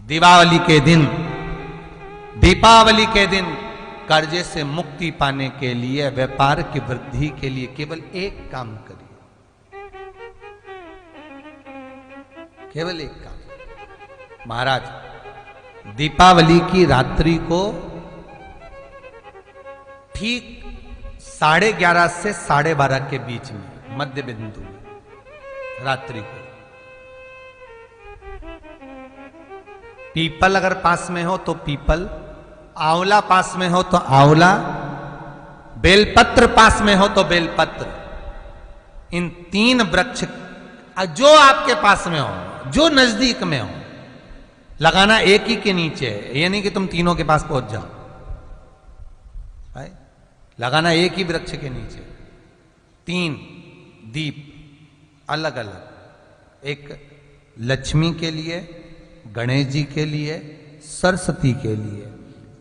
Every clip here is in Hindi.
दीपावली के दिन, दीपावली के दिन कर्जे से मुक्ति पाने के लिए, व्यापार की वृद्धि के लिए केवल एक काम करिए, केवल एक काम। महाराज, दीपावली की रात्रि को ठीक 11:30 से 12:30 के बीच में, मध्य बिंदु में रात्रि को, पीपल अगर पास में हो तो पीपल, आंवला पास में हो तो आंवला, बेलपत्र पास में हो तो बेलपत्र, इन 3 वृक्ष जो आपके पास में हो, जो नजदीक में हो, लगाना एक ही के नीचे। ये नहीं कि तुम तीनों के पास पहुंच जाओ, लगाना एक ही वृक्ष के नीचे 3 दीप अलग अलग, एक लक्ष्मी के लिए, गणेश जी के लिए, सरस्वती के लिए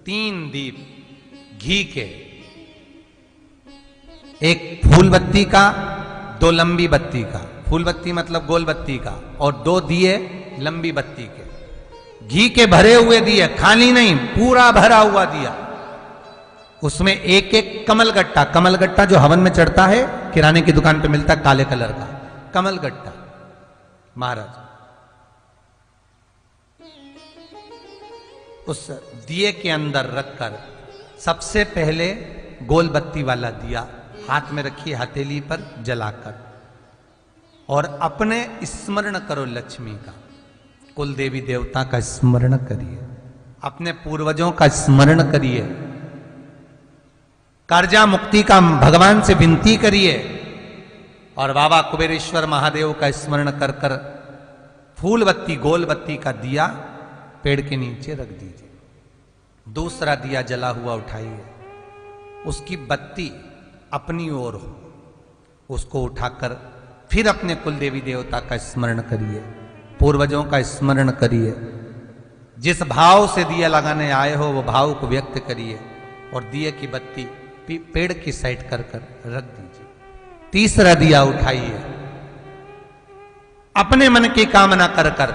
3 दीप घी के, एक फूल बत्ती का, 2 लंबी बत्ती का, फूल बत्ती मतलब गोल बत्ती का, और 2 दिए लंबी बत्ती के, घी के भरे हुए दिए, खाली नहीं, पूरा भरा हुआ दिया, उसमें एक एक कमलगट्टा, कमलगट्टा जो हवन में चढ़ता है, किराने की दुकान पे मिलता है काले कलर का कमलगट्टा, महाराज उस दिए के अंदर रखकर सबसे पहले गोल बत्ती वाला दिया हाथ में रखिए, हथेली पर जलाकर, और अपने स्मरण करो लक्ष्मी का, कुल देवी देवता का स्मरण करिए, अपने पूर्वजों का स्मरण करिए, कर्जा मुक्ति का भगवान से विनती करिए, और बाबा कुबेरेश्वर महादेव का स्मरण कर कर फूल बत्ती, गोल बत्ती का दिया पेड़ के नीचे रख दीजिए। दूसरा दिया जला हुआ उठाइए, उसकी बत्ती अपनी ओर हो, उसको उठाकर फिर अपने कुल देवी देवता का स्मरण करिए, पूर्वजों का स्मरण करिए, जिस भाव से दिया लगाने आए हो वो भाव को व्यक्त करिए, और दिए की बत्ती पेड़ की साइड कर कर रख दीजिए। तीसरा दिया उठाइए, अपने मन की कामना कर कर,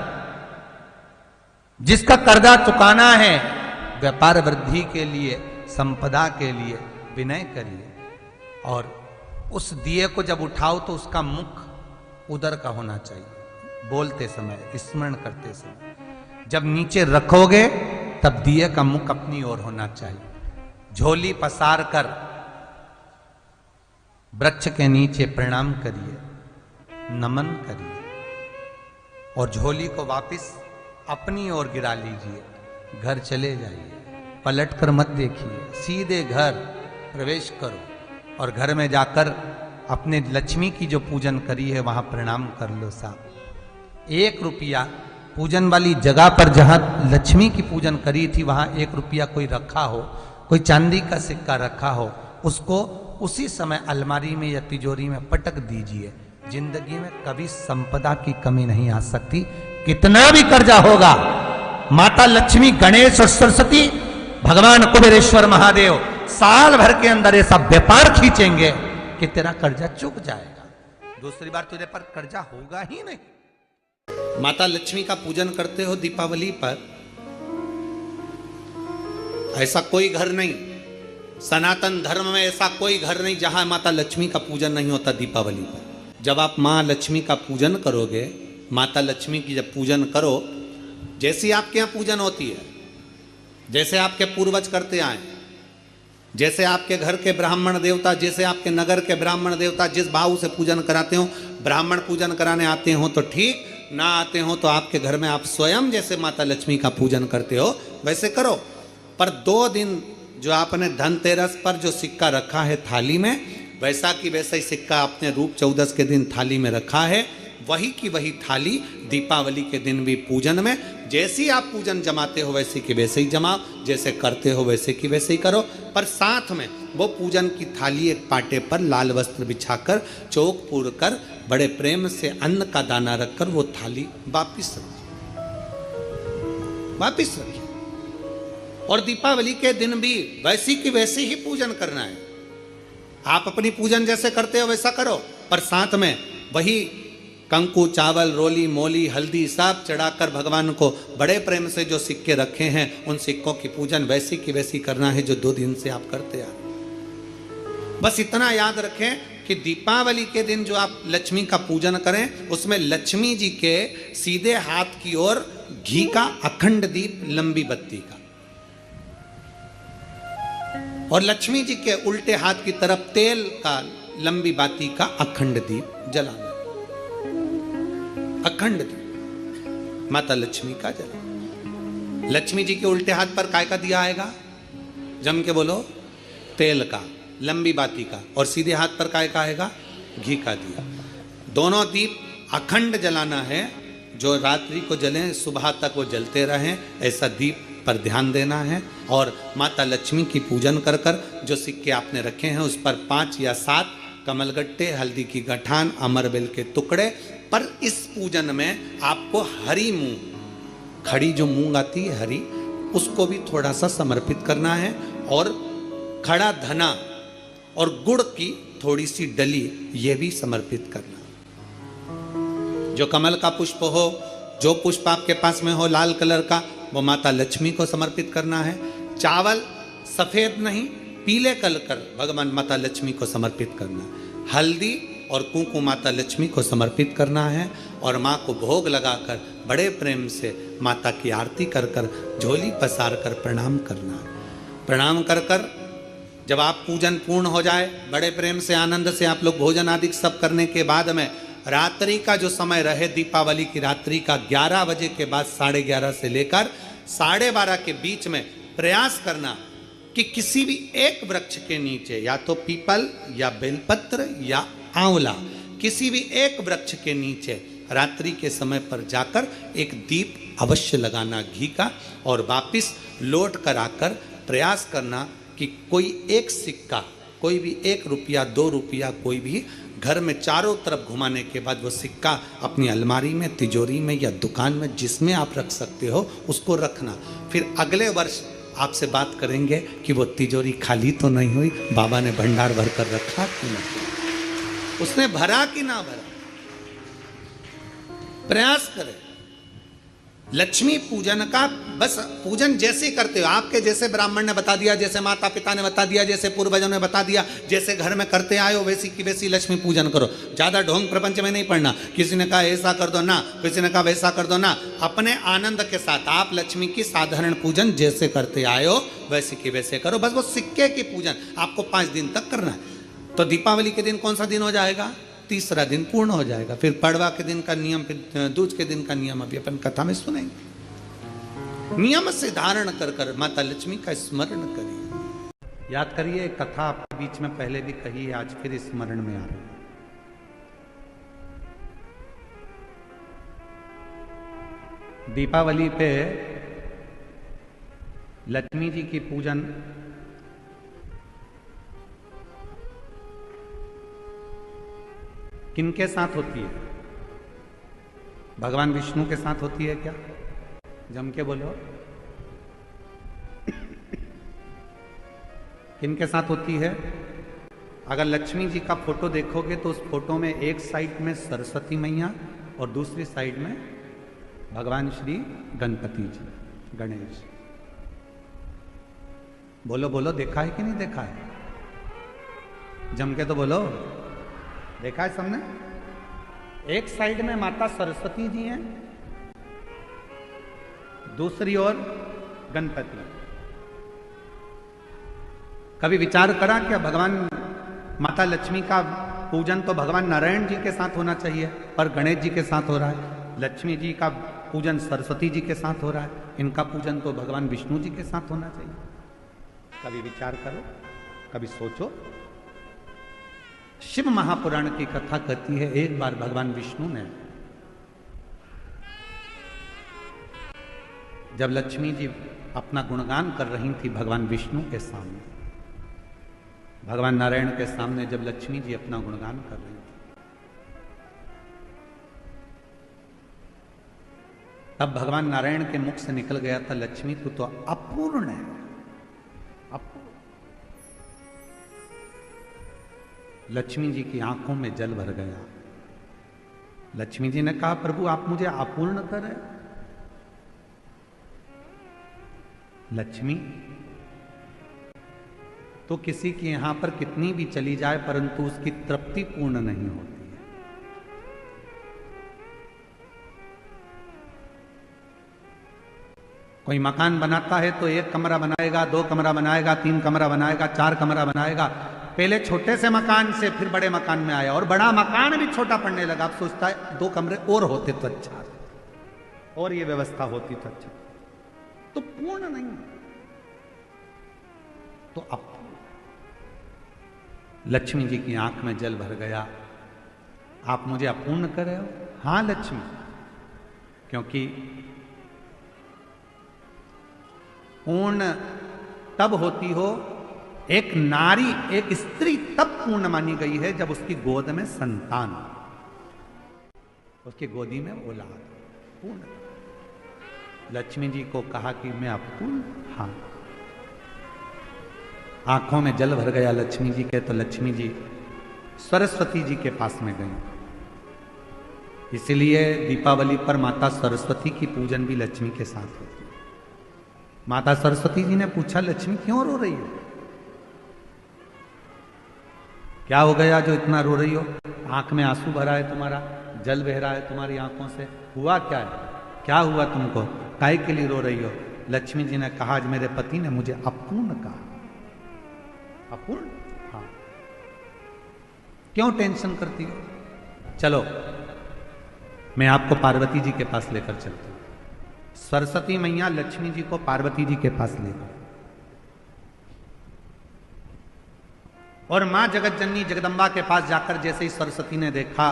जिसका कर्जा चुकाना है, व्यापार वृद्धि के लिए, संपदा के लिए विनय करिए, और उस दिए को जब उठाओ तो उसका मुख उधर का होना चाहिए, बोलते समय, स्मरण करते समय। जब नीचे रखोगे तब दिए का मुख अपनी ओर होना चाहिए। झोली पसार कर वृक्ष के नीचे प्रणाम करिए, नमन करिए, और झोली को वापस अपनी ओर गिरा लीजिए, घर चले जाइए, पलट कर मत देखिए, सीधे घर प्रवेश करो, और घर में जाकर अपने लक्ष्मी की जो पूजन करी है वहां प्रणाम कर लो साहब। 1 रुपया पूजन वाली जगह पर जहां लक्ष्मी की पूजन करी थी वहां 1 रुपया कोई रखा हो, कोई चांदी का सिक्का रखा हो, उसको उसी समय अलमारी में या तिजोरी में पटक दीजिए। जिंदगी में कभी संपदा की कमी नहीं आ सकती, कितना भी कर्जा होगा, माता लक्ष्मी, गणेश और सरस्वती, भगवान कुबेरेश्वर महादेव साल भर के अंदर ऐसा व्यापार खींचेंगे कि तेरा कर्जा चुक जाएगा, दूसरी बार तुझे पर कर्जा होगा ही नहीं। माता लक्ष्मी का पूजन करते हो दीपावली पर, ऐसा कोई घर नहीं, सनातन धर्म में ऐसा कोई घर नहीं जहां माता लक्ष्मी का पूजन नहीं होता दीपावली पर। जब आप मां लक्ष्मी का पूजन करोगे, माता लक्ष्मी की जब पूजन करो, जैसी आपके यहाँ पूजन होती है, जैसे आपके पूर्वज करते आए, जैसे आपके घर के ब्राह्मण देवता, जैसे आपके नगर के ब्राह्मण देवता जिस भाव से पूजन कराते हो, ब्राह्मण पूजन कराने आते हो तो ठीक, ना आते हो तो आपके घर में आप स्वयं जैसे माता लक्ष्मी का पूजन करते हो वैसे करो। पर 2 दिन जो आपने धनतेरस पर जो सिक्का रखा है थाली में, वैसा की वैसा ही सिक्का आपने रूप 14 के दिन थाली में रखा है, वही की वही थाली दीपावली के दिन भी पूजन में, जैसी आप पूजन जमाते हो वैसे की वैसे ही जमाओ, जैसे करते हो वैसे की वैसे ही करो। पर साथ में वो पूजन की थाली एक पाटे पर लाल वस्त्र बिछाकर, चौक पूर कर, बड़े प्रेम से अन्न का दाना रखकर वो थाली वापिस रखिए। और दीपावली के दिन भी वैसी की वैसे ही पूजन करना है। आप अपनी पूजन जैसे करते हो वैसा करो, पर साथ में वही कंकु, चावल, रोली, मोली, हल्दी सब चढ़ाकर भगवान को बड़े प्रेम से जो सिक्के रखे हैं उन सिक्कों की पूजन वैसी की वैसी करना है जो 2 दिन से आप करते आ रहे। बस इतना याद रखें कि दीपावली के दिन जो आप लक्ष्मी का पूजन करें उसमें लक्ष्मी जी के सीधे हाथ की ओर घी का अखंड दीप, लंबी बत्ती का, और लक्ष्मी जी के उल्टे हाथ की तरफ तेल का लंबी बाती का अखंड दीप जलाना। अखंड दीप माता लक्ष्मी का जला। लक्ष्मी जी के उल्टे हाथ पर काय का दिया आएगा? जम के बोलो, तेल का, लंबी बाती का, और सीधे हाथ पर काय का आएगा? घी का दिया। दोनों दीप अखंड जलाना है, जो रात्रि को जलें सुबह तक वो जलते रहें, ऐसा दीप पर ध्यान देना है। और माता लक्ष्मी की पूजन कर कर जो सिक्के आपने रखे हैं उस पर 5 या 7 कमलगट्टे, हल्दी की गठान, अमरबेल के टुकड़े। पर इस पूजन में आपको हरी मूंग, खड़ी जो मूंग आती है हरी, उसको भी थोड़ा सा समर्पित करना है, और खड़ा धना और गुड़ की थोड़ी सी डली ये भी समर्पित करना। जो कमल का पुष्प हो, जो पुष्प आपके पास में हो लाल कलर का, वो माता लक्ष्मी को समर्पित करना है। चावल सफेद नहीं, पीले कलर कर भगवान माता लक्ष्मी को समर्पित करना है। हल्दी और कुंकु माता लक्ष्मी को समर्पित करना है, और माँ को भोग लगाकर बड़े प्रेम से माता की आरती कर कर, झोली पसार कर प्रणाम करना है। प्रणाम कर कर जब आप पूजन पूर्ण हो जाए, बड़े प्रेम से आनंद से आप लोग भोजन आदि सब करने के बाद में रात्रि का जो समय रहे, दीपावली की रात्रि का 11 बजे के बाद 11:30 से लेकर 12:30 के बीच में प्रयास करना कि किसी भी एक वृक्ष के नीचे, या तो पीपल या बेलपत्र या आंवला, किसी भी एक वृक्ष के नीचे रात्रि के समय पर जाकर एक दीप अवश्य लगाना घी का, और वापिस लौट कर आकर प्रयास करना कि कोई एक सिक्का, कोई भी 1 रुपया 2 रुपया, कोई भी घर में चारों तरफ घुमाने के बाद वो सिक्का अपनी अलमारी में, तिजोरी में या दुकान में जिसमें आप रख सकते हो उसको रखना। फिर अगले वर्ष आपसे बात करेंगे कि वो तिजोरी खाली तो नहीं हुई, बाबा ने भंडार भर कर रखा कि नहीं, उसने भरा कि ना भरा। प्रयास करें। लक्ष्मी पूजन का बस पूजन जैसे करते हो, आपके जैसे ब्राह्मण ने बता दिया, जैसे माता पिता ने बता दिया, जैसे पूर्वजों ने बता दिया, जैसे घर में करते आए हो वैसी की वैसी लक्ष्मी पूजन करो। ज़्यादा ढोंग प्रपंच में नहीं पड़ना, किसी ने कहा ऐसा कर दो ना, किसी ने कहा वैसा कर दो ना। अपने आनंद के साथ आप लक्ष्मी की साधारण पूजन जैसे करते आए हो वैसे की वैसे करो। बस वो सिक्के की पूजन आपको 5 दिन तक करना है। तो दीपावली के दिन कौन सा दिन हो जाएगा? तीसरा दिन पूर्ण हो जाएगा। फिर पड़वा के दिन का नियम, फिर दूज के दिन का नियम अभी अपन कथा में सुनेंगे। नियम से धारण कर कर माता लक्ष्मी का स्मरण करिए। याद करिए, कथा आपके बीच में पहले भी कही है, आज फिर स्मरण में आ रही है। दीपावली पे लक्ष्मी जी की पूजन किनके साथ होती है? भगवान विष्णु के साथ होती है क्या? जम के बोलो। किनके साथ होती है? अगर लक्ष्मी जी का फोटो देखोगे तो उस फोटो में एक साइड में सरस्वती मैया और दूसरी साइड में भगवान श्री गणपति जी, गणेश। बोलो बोलो, देखा है कि नहीं देखा है? जम के तो बोलो, देखा है सबने? एक साइड में माता सरस्वती जी हैं, दूसरी ओर गणपति। कभी विचार करा क्या भगवान माता लक्ष्मी का पूजन तो भगवान नारायण जी के साथ होना चाहिए, पर गणेश जी के साथ हो रहा है। लक्ष्मी जी का पूजन सरस्वती जी के साथ हो रहा है, इनका पूजन तो भगवान विष्णु जी के साथ होना चाहिए। कभी विचार करो, कभी सोचो। शिव महापुराण की कथा कहती है, एक बार भगवान विष्णु ने जब लक्ष्मी जी अपना गुणगान कर रही थी भगवान विष्णु के सामने, भगवान नारायण के सामने जब लक्ष्मी जी अपना गुणगान कर रही थी, तब भगवान नारायण के मुख से निकल गया था, लक्ष्मी तू तो अपूर्ण है। लक्ष्मी जी की आंखों में जल भर गया। लक्ष्मी जी ने कहा प्रभु आप मुझे अपूर्ण कर रहे हो। लक्ष्मी तो किसी के यहां पर कितनी भी चली जाए परंतु उसकी तृप्ति पूर्ण नहीं होती है। कोई मकान बनाता है तो 1 कमरा बनाएगा, 2 कमरा बनाएगा, 3 कमरा बनाएगा, 4 कमरा बनाएगा। पहले छोटे से मकान से फिर बड़े मकान में आया और बड़ा मकान भी छोटा पड़ने लगा। अब सोचता है 2 कमरे और होते तो अच्छा, और ये व्यवस्था होती तो अच्छा। तो पूर्ण नहीं, तो अब लक्ष्मी जी की आंख में जल भर गया। आप मुझे अपूर्ण कर रहे हो? हां लक्ष्मी, क्योंकि पूर्ण तब होती हो एक नारी, एक स्त्री तब पूर्ण मानी गई है जब उसकी गोद में संतान, उसकी गोदी में औलाद पूर्ण। लक्ष्मी जी को कहा कि मैं अपूर्ण, हाँ। आंखों में जल भर गया लक्ष्मी जी के, तो लक्ष्मी जी सरस्वती जी के पास में गई। इसलिए दीपावली पर माता सरस्वती की पूजन भी लक्ष्मी के साथ होती है। माता सरस्वती जी ने पूछा लक्ष्मी क्यों रो रही हो? क्या हो गया जो इतना रो रही हो? आंख में आंसू भरा है तुम्हारा, जल बह रहा है तुम्हारी आंखों से, हुआ क्या है? क्या हुआ तुमको? काहे के लिए रो रही हो? लक्ष्मी जी ने कहा आज मेरे पति ने मुझे अपूर्ण कहा। अपूर्ण? हाँ। क्यों टेंशन करती हो? चलो मैं आपको पार्वती जी के पास लेकर चलती हूं। सरस्वती मैया लक्ष्मी जी को पार्वती जी के पास ले गई और मां जगत जननी जगदम्बा के पास जाकर जैसे ही सरस्वती ने देखा,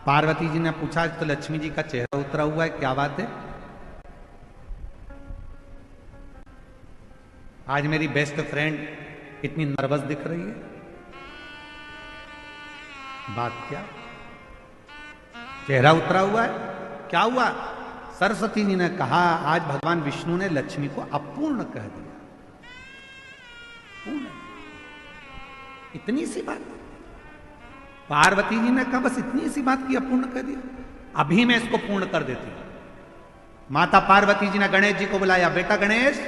पार्वती जी ने पूछा तो लक्ष्मी जी का चेहरा उतरा हुआ है, क्या बात है? आज मेरी बेस्ट फ्रेंड इतनी नर्वस दिख रही है, बात क्या? चेहरा उतरा हुआ है, क्या हुआ? सरस्वती जी ने कहा आज भगवान विष्णु ने लक्ष्मी को अपूर्ण कह दिया। पूर्ण, इतनी सी बात। पार्वती जी ने कहा बस इतनी सी बात की अपूर्ण कह दिया, अभी मैं इसको पूर्ण कर देती हूं। माता पार्वती जी ने गणेश जी को बुलाया, बेटा गणेश,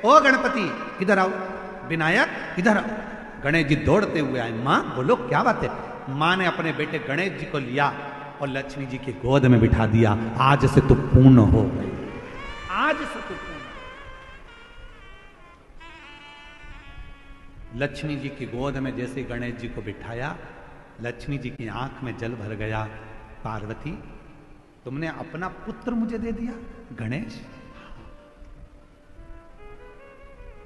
ओ गणपति इधर आओ, विनायक इधर आओ। गणेश जी दौड़ते हुए आए। मां बोलो क्या बात है? मां ने अपने बेटे गणेश जी को लिया और लक्ष्मी जी की गोद में बिठा दिया। आज से तो पूर्ण हो गई, आज से तो पूर्ण। लक्ष्मी जी की गोद में जैसे गणेश जी को बिठाया, लक्ष्मी जी की आंख में जल भर गया। पार्वती तुमने अपना पुत्र मुझे दे दिया गणेश?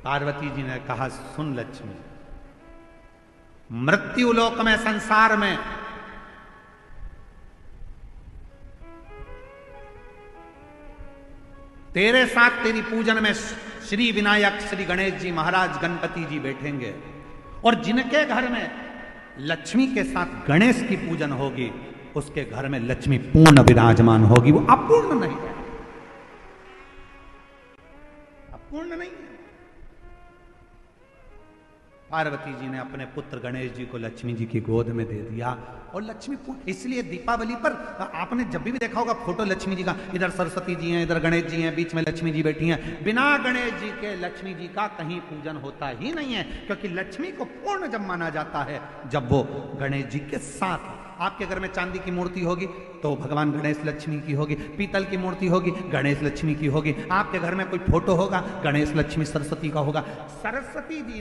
पार्वती जी ने कहा सुन लक्ष्मी, मृत्यु लोक में, संसार में तेरे साथ तेरी पूजन में श्री विनायक, श्री गणेश जी महाराज, गणपति जी बैठेंगे और जिनके घर में लक्ष्मी के साथ गणेश की पूजन होगी उसके घर में लक्ष्मी पूर्ण विराजमान होगी। वो अपूर्ण नहीं है, अपूर्ण नहीं है। पार्वती जी ने अपने पुत्र गणेश जी को लक्ष्मी जी की गोद में दे दिया और लक्ष्मी, इसलिए दीपावली पर आपने जब भी देखा होगा फोटो लक्ष्मी जी का, इधर सरस्वती जी हैं, इधर गणेश जी हैं, बीच में लक्ष्मी जी बैठी हैं। बिना गणेश जी के लक्ष्मी जी का कहीं पूजन होता ही नहीं है, क्योंकि लक्ष्मी को पूर्ण जब माना जाता है जब वो गणेश जी के साथ। आपके घर में चांदी की मूर्ति होगी तो भगवान गणेश लक्ष्मी की होगी, पीतल की मूर्ति होगी गणेश लक्ष्मी की होगी, आपके घर में कोई फोटो होगा गणेश लक्ष्मी सरस्वती का होगा। सरस्वती जी ने